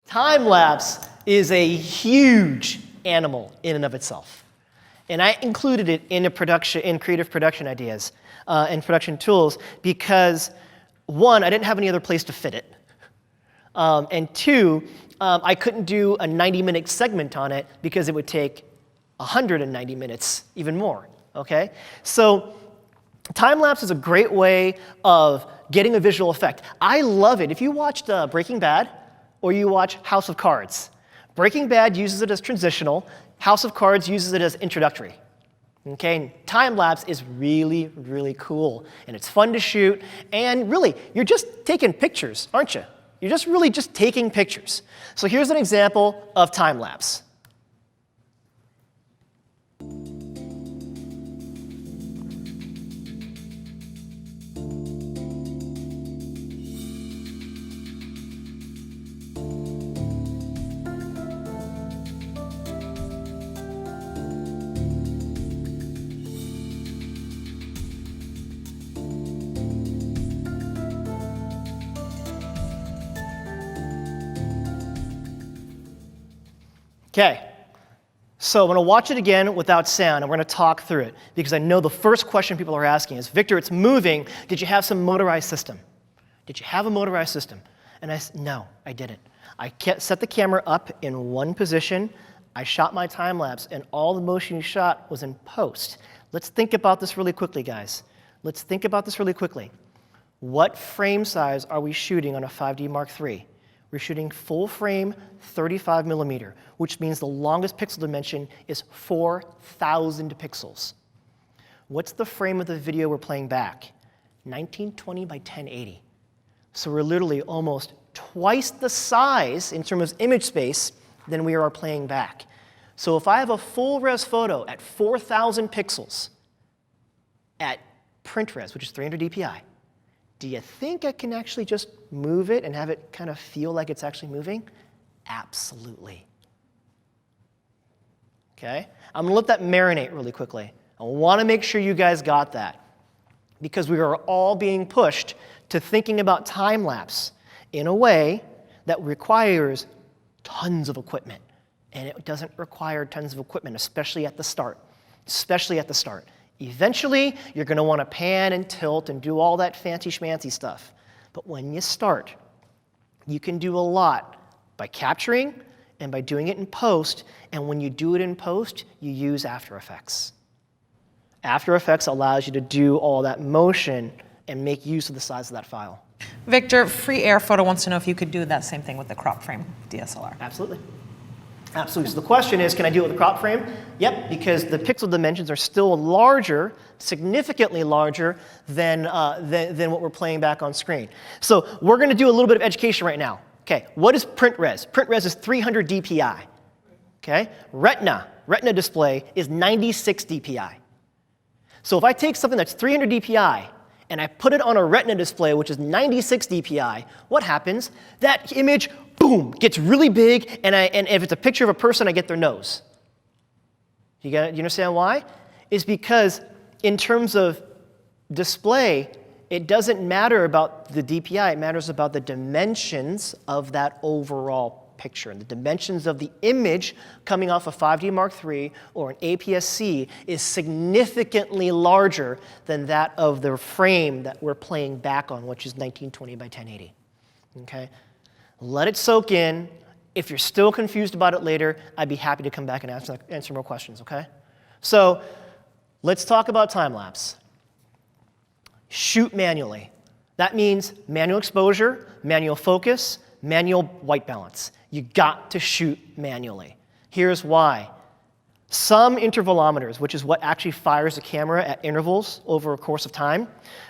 Time-lapse is a huge animal in and of itself. And I included it in creative production ideas and production tools because, one, I didn't have any other place to fit it. And two, I couldn't do a 90-minute segment on it because it would take 190 minutes, even more, okay? So time-lapse is a great way of getting a visual effect. I love it. If you watched Breaking Bad or you watch House of Cards, Breaking Bad uses it as transitional. House of Cards uses it as introductory. Okay, time-lapse is really, really cool, and it's fun to shoot, and really, you're just taking pictures, aren't you? You're just really just taking pictures. So here's an example of time-lapse. Okay, so I'm going to watch it again without sound, and we're going to talk through it, because I know the first question people are asking is, Victor, it's moving. Did you have some motorized system? Did you have a motorized system? And I said, no, I didn't. I set the camera up in one position. I shot my time-lapse, and all the motion you shot was in post. Let's think about this really quickly, guys. Let's think about this really quickly. What frame size are we shooting on a 5D Mark III? We're shooting full frame 35 millimeter, which means the longest pixel dimension is 4,000 pixels. What's the frame of the video we're playing back? 1920 by 1080. So we're literally almost twice the size in terms of image space than we are playing back. So if I have a full res photo at 4,000 pixels at print res, which is 300 dpi, do you think I can actually just move it and have it kind of feel like it's actually moving? Absolutely. Okay? I'm going to let that marinate really quickly. I want to make sure you guys got that, because we are all being pushed to thinking about time-lapse in a way that requires tons of equipment. And it doesn't require tons of equipment, especially at the start. Especially at the start. Eventually, you're going to want to pan and tilt and do all that fancy schmancy stuff. But when you start, you can do a lot by capturing and by doing it in post. And when you do it in post, you use After Effects. After Effects allows you to do all that motion and make use of the size of that file. Victor, Free Air Photo wants to know if you could do that same thing with the crop frame DSLR. Absolutely. Absolutely. So the question is, can I do it with a crop frame? Yep, because the pixel dimensions are still larger, significantly larger than what we're playing back on screen. So we're going to do a little bit of education right now. Okay, what is print res? Print res is 300 dpi. Okay, Retina display is 96 dpi. So if I take something that's 300 dpi and I put it on a Retina display, which is 96 dpi, what happens? That image, boom, gets really big, and if it's a picture of a person, I get their nose. You understand why? It's because in terms of display, it doesn't matter about the DPI, it matters about the dimensions of that overall picture. And the dimensions of the image coming off a 5D Mark III or an APS-C is significantly larger than that of the frame that we're playing back on, which is 1920 by 1080. Okay? Let it soak in. If you're still confused about it later, I'd be happy to come back and answer more questions, okay? So let's talk about time-lapse. Shoot manually. That means manual exposure, manual focus, manual white balance. You got to shoot manually. Here's why. Some intervalometers, which is what actually fires the camera at intervals over a course of time,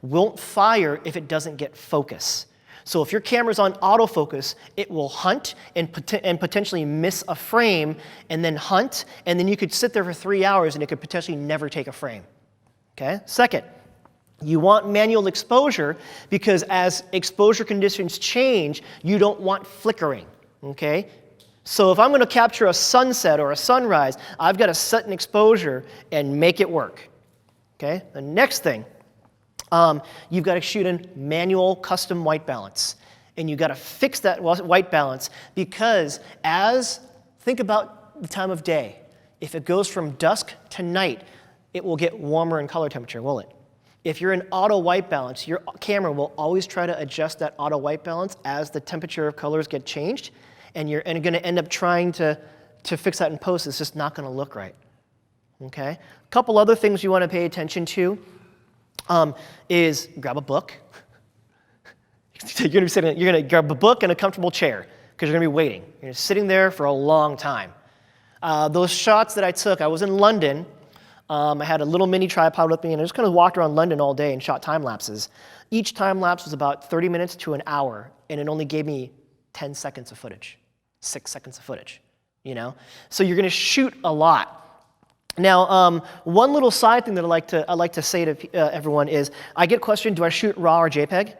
won't fire if it doesn't get focus. So if your camera's on autofocus, it will hunt and potentially miss a frame and then hunt, and then you could sit there for 3 hours and it could potentially never take a frame. Okay? Second, you want manual exposure because as exposure conditions change, you don't want flickering. Okay? So if I'm going to capture a sunset or a sunrise, I've got to set an exposure and make it work. Okay? The next thing, you've got to shoot in manual custom white balance. And you got to fix that white balance because think about the time of day. If it goes from dusk to night, it will get warmer in color temperature, will it? If you're in auto white balance, your camera will always try to adjust that auto white balance as the temperature of colors get changed, and you're going to end up trying to fix that in post. It's just not going to look right. Okay? A couple other things you want to pay attention to is grab a book. You're going to grab a book and a comfortable chair because you're going to be waiting. You're sitting there for a long time. Those shots that I took, I was in London. I had a little mini tripod with me, and I just kind of walked around London all day and shot time lapses. Each time lapse was about 30 minutes to an hour, and it only gave me 10 seconds of footage, 6 seconds of footage. So you're going to shoot a lot. Now, one little side thing that I like to say to everyone is, I get questioned, do I shoot RAW or JPEG?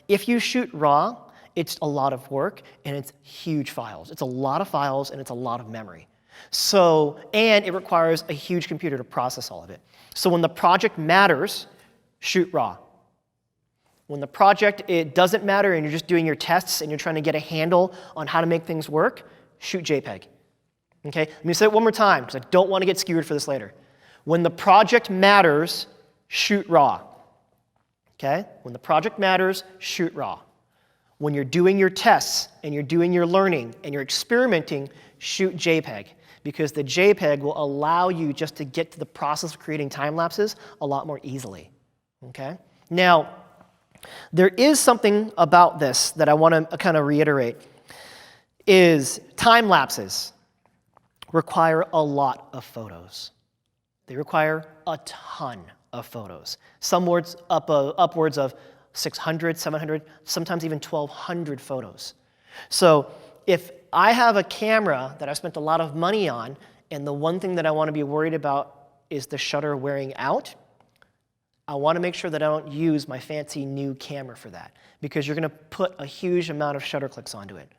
If you shoot RAW, it's a lot of work, and it's huge files. It's a lot of files, and it's a lot of memory. And it requires a huge computer to process all of it. So when the project matters, shoot RAW. When the project, it doesn't matter, and you're just doing your tests, and you're trying to get a handle on how to make things work, shoot JPEG. Okay? Let me say it one more time, because I don't want to get skewered for this later. When the project matters, shoot RAW. Okay? When the project matters, shoot RAW. When you're doing your tests, and you're doing your learning, and you're experimenting, shoot JPEG. Because the JPEG will allow you just to get to the process of creating time lapses a lot more easily. Okay? Now, there is something about this that I want to kind of reiterate, is time lapses require a lot of photos. They require a ton of photos. Some words upwards of 600, 700, sometimes even 1,200 photos. So if I have a camera that I spent a lot of money on, and the one thing that I want to be worried about is the shutter wearing out, I want to make sure that I don't use my fancy new camera for that, because you're going to put a huge amount of shutter clicks onto it.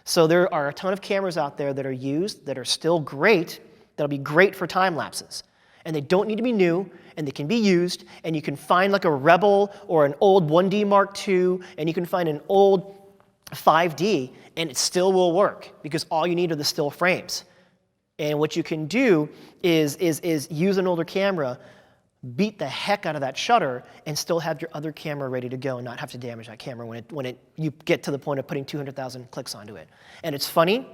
So there are a ton of cameras out there that are used, that are still great, that'll be great for time lapses. And they don't need to be new, and they can be used, and you can find like a Rebel or an old 1D Mark II, and you can find an old 5D, and it still will work, because all you need are the still frames. And what you can do is use an older camera, beat the heck out of that shutter, and still have your other camera ready to go and not have to damage that camera when you get to the point of putting 200,000 clicks onto it. And it's funny,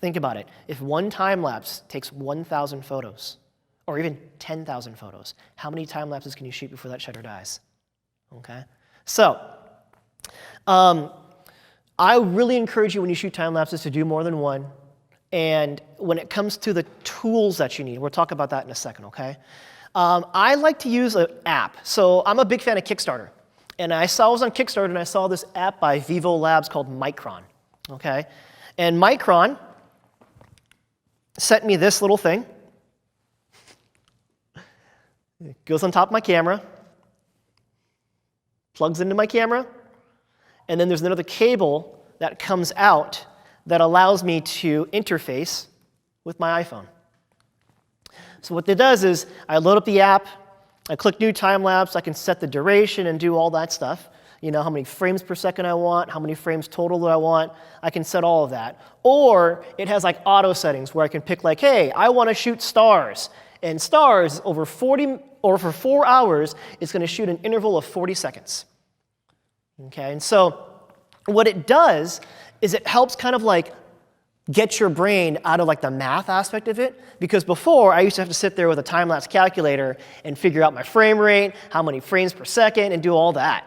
think about it. If one time lapse takes 1,000 photos, or even 10,000 photos, how many time lapses can you shoot before that shutter dies? Okay? So, I really encourage you when you shoot time lapses to do more than one. And when it comes to the tools that you need, we'll talk about that in a second, okay? I like to use an app. So I'm a big fan of Kickstarter. And I was on Kickstarter, and I saw this app by Vivo Labs called Micron, okay? And Micron sent me this little thing. It goes on top of my camera, plugs into my camera, and then there's another cable that comes out that allows me to interface with my iPhone. So what that does is I load up the app, I click new time lapse, I can set the duration and do all that stuff. You know, how many frames per second I want, how many frames total that I want. I can set all of that. Or it has like auto settings where I can pick like, hey, I want to shoot stars. And stars over 4 hours is going to shoot an interval of 40 seconds. Okay, and so what it does is it helps kind of like get your brain out of like the math aspect of it, because before I used to have to sit there with a time-lapse calculator and figure out my frame rate, how many frames per second, and do all that.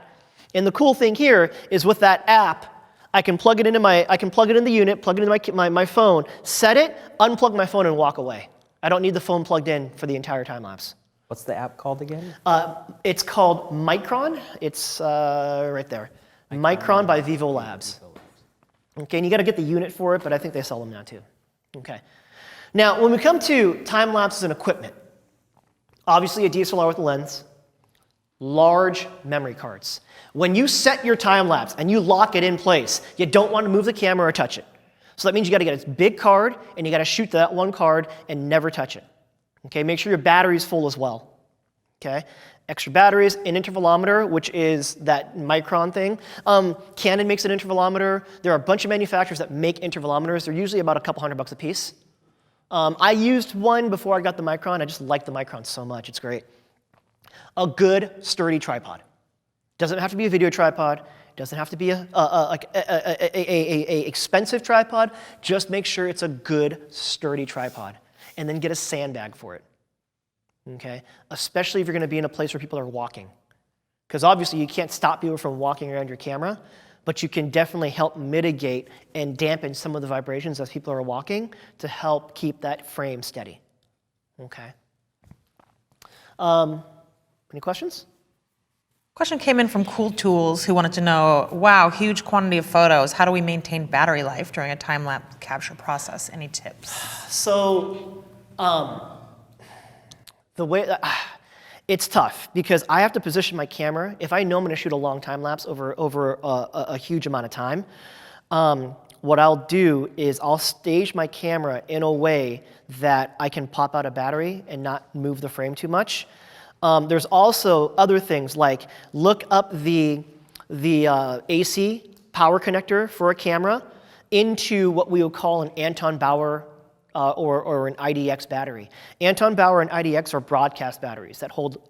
And the cool thing here is with that app, I can plug it into the unit, plug it into my phone, set it, unplug my phone, and walk away. I don't need the phone plugged in for the entire time lapse. What's the app called again? It's called Micron. It's right there. Micron by Vivo Labs. Okay, and you got to get the unit for it, but I think they sell them now too. Okay. Now, when we come to time lapses and equipment, obviously a DSLR with a lens, large memory cards. When you set your time lapse and you lock it in place, you don't want to move the camera or touch it. So that means you got to get a big card, and you got to shoot that one card and never touch it. Okay, make sure your battery's full as well. Okay, Extra batteries, an intervalometer, which is that micron thing. Canon makes an intervalometer. There are a bunch of manufacturers that make intervalometers. They're usually about a couple $100 a piece. I used one before I got the micron. I just like the micron so much. It's great. A good, sturdy tripod. Doesn't have to be a video tripod. Doesn't have to be a expensive tripod. Just make sure it's a good, sturdy tripod. And then get a sandbag for it. Okay? Especially if you're going to be in a place where people are walking. Because obviously you can't stop people from walking around your camera, but you can definitely help mitigate and dampen some of the vibrations as people are walking to help keep that frame steady. Okay? Any questions? Question came in from Cool Tools, who wanted to know, wow, huge quantity of photos. How do we maintain battery life during a time-lapse capture process? Any tips? So, the way it's tough because I have to position my camera. If I know I'm going to shoot a long time lapse over a huge amount of time, what I'll do is I'll stage my camera in a way that I can pop out a battery and not move the frame too much. There's also other things like look up the AC power connector for a camera into what we would call an Anton Bauer or an IDX battery. Anton Bauer and IDX are broadcast batteries that hold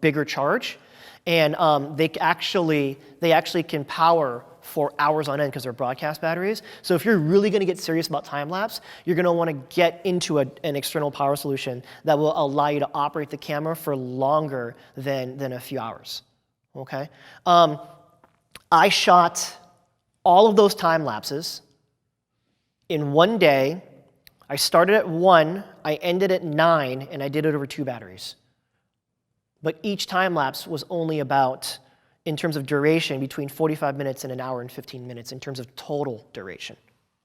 bigger charge, and they actually can power for hours on end because they're broadcast batteries. So if you're really going to get serious about time lapse, you're going to want to get into an external power solution that will allow you to operate the camera for longer than a few hours. Okay. I shot all of those time lapses in one day. I started at 1, I ended at 9, and I did it over 2 batteries. But each time lapse was only about, in terms of duration, between 45 minutes and an hour and 15 minutes in terms of total duration,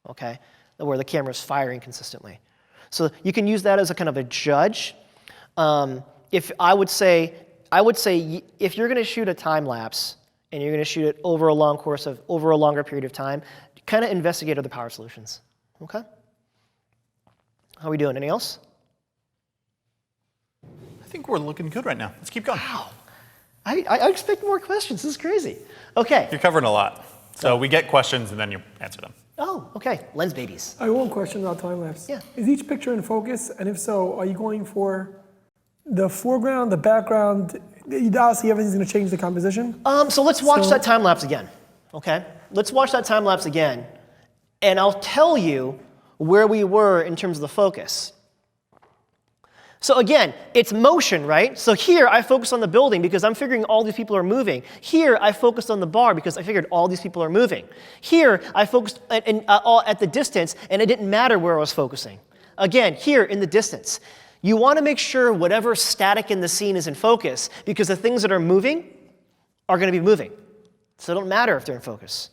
okay, where the camera is firing consistently. So you can use that as a kind of a judge. If I would say if you're going to shoot a time lapse and you're going to shoot it over a longer period of time, kind of investigate other power solutions, okay? How are we doing? Anything else? I think we're looking good right now. Let's keep going. Wow. I expect more questions. This is crazy. Okay. You're covering a lot. So we get questions and then you answer them. Oh, okay. Lens babies. I have one question about time lapse. Yeah. Is each picture in focus? And if so, are you going for the foreground, the background? Obviously, everything's going to change the composition. So let's watch that time lapse again. Okay. Let's watch that time lapse again, and I'll tell you where we were in terms of the focus. So again, it's motion, right? So here I focus on the building because I'm figuring all these people are moving. Here I focused on the bar because I figured all these people are moving. Here I focused at the distance and it didn't matter where I was focusing. Again, here in the distance. You want to make sure whatever's static in the scene is in focus because the things that are moving are going to be moving. So it don't matter if they're in focus,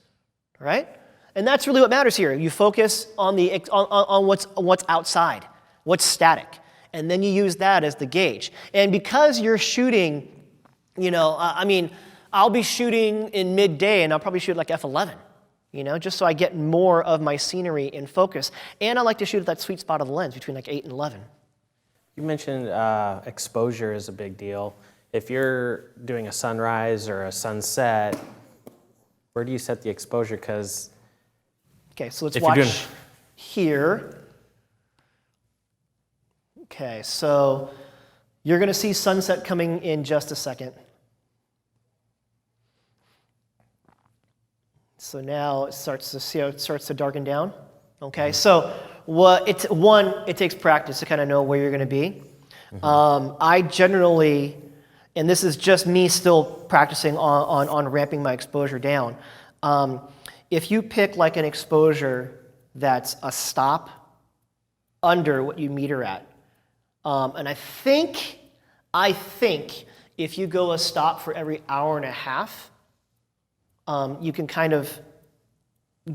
right? And that's really what matters here. You focus on what's outside, what's static. And then you use that as the gauge. And because you're shooting, I'll be shooting in midday and I'll probably shoot like f11, just so I get more of my scenery in focus. And I like to shoot at that sweet spot of the lens between like 8 and 11. You mentioned exposure is a big deal. If you're doing a sunrise or a sunset, where do you set the exposure? Because okay, so let's watch here. Okay, so you're going to see sunset coming in just a second. So now it starts to darken down. Okay, so it takes practice to kind of know where you're going to be. I generally, and this is just me still practicing on ramping my exposure down. If you pick like an exposure that's a stop under what you meter at, and I think if you go a stop for every hour and a half, you can kind of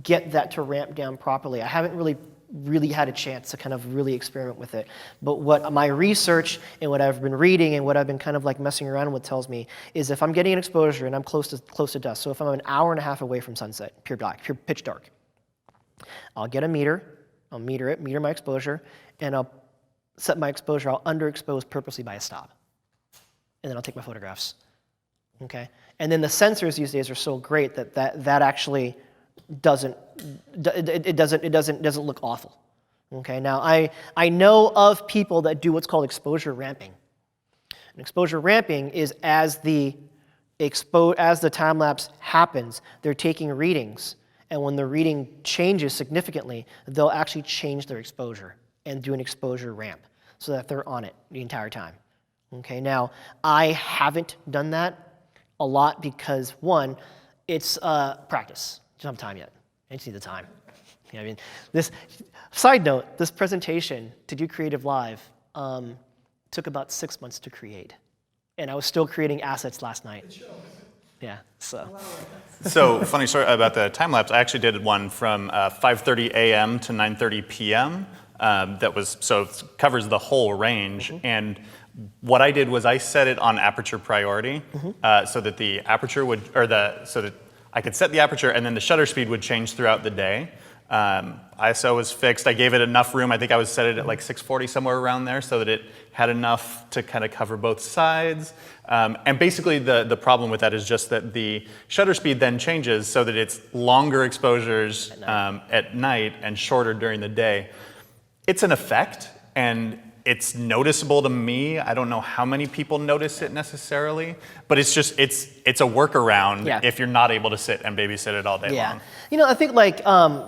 get that to ramp down properly. I haven't really had a chance to kind of really experiment with it. But what my research and what I've been reading and what I've been kind of like messing around with tells me is if I'm getting an exposure and I'm close to dusk, so if I'm an hour and a half away from sunset, pure pitch dark, I'll get a meter, I'll meter my exposure, and I'll set my exposure, I'll underexpose purposely by a stop. and then I'll take my photographs. Okay, and then the sensors these days are so great that actually doesn't look awful. Okay, now I know of people that do what's called exposure ramping. And exposure ramping is as the time lapse happens, they're taking readings, and when the reading changes significantly, they'll actually change their exposure and do an exposure ramp so that they're on it the entire time. Okay, now I haven't done that a lot because one, it's practice. I don't have time yet. I just need the time. You know, I mean, this side note, this presentation to do CreativeLive took about 6 months to create, and I was still creating assets last night. Yeah, so. So funny story about the time lapse. I actually did one from 5:30 a.m. to 9:30 p.m. So it covers the whole range. And what I did was I set it on aperture priority so that the aperture would, so that I could set the aperture and then the shutter speed would change throughout the day. ISO was fixed. I gave it enough room. I think I was set it at like 640, somewhere around there, so that it had enough to kind of cover both sides. And basically the problem with that is just that the shutter speed then changes so that it's longer exposures at night and shorter during the day. It's an effect, and it's noticeable to me. I don't know how many people notice it necessarily, but it's just, it's a workaround if you're not able to sit and babysit it all day long. You know, I think like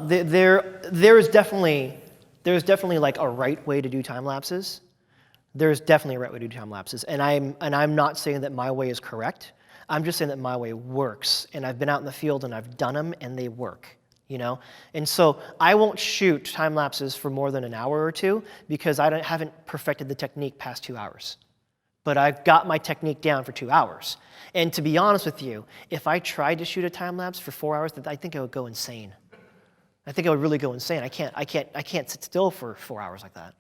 there's definitely like a right way to do time lapses. There's definitely a right way to do time lapses, and I'm not saying that my way is correct. I'm just saying that my way works, and I've been out in the field and I've done them and they work. You know, and so I won't shoot time lapses for more than an hour or two because I haven't perfected the technique past 2 hours. But I've got my technique down for 2 hours. And to be honest with you, if I tried to shoot a time lapse for 4 hours, I think I would go insane. I think I would really go insane. I can't sit still for 4 hours like that.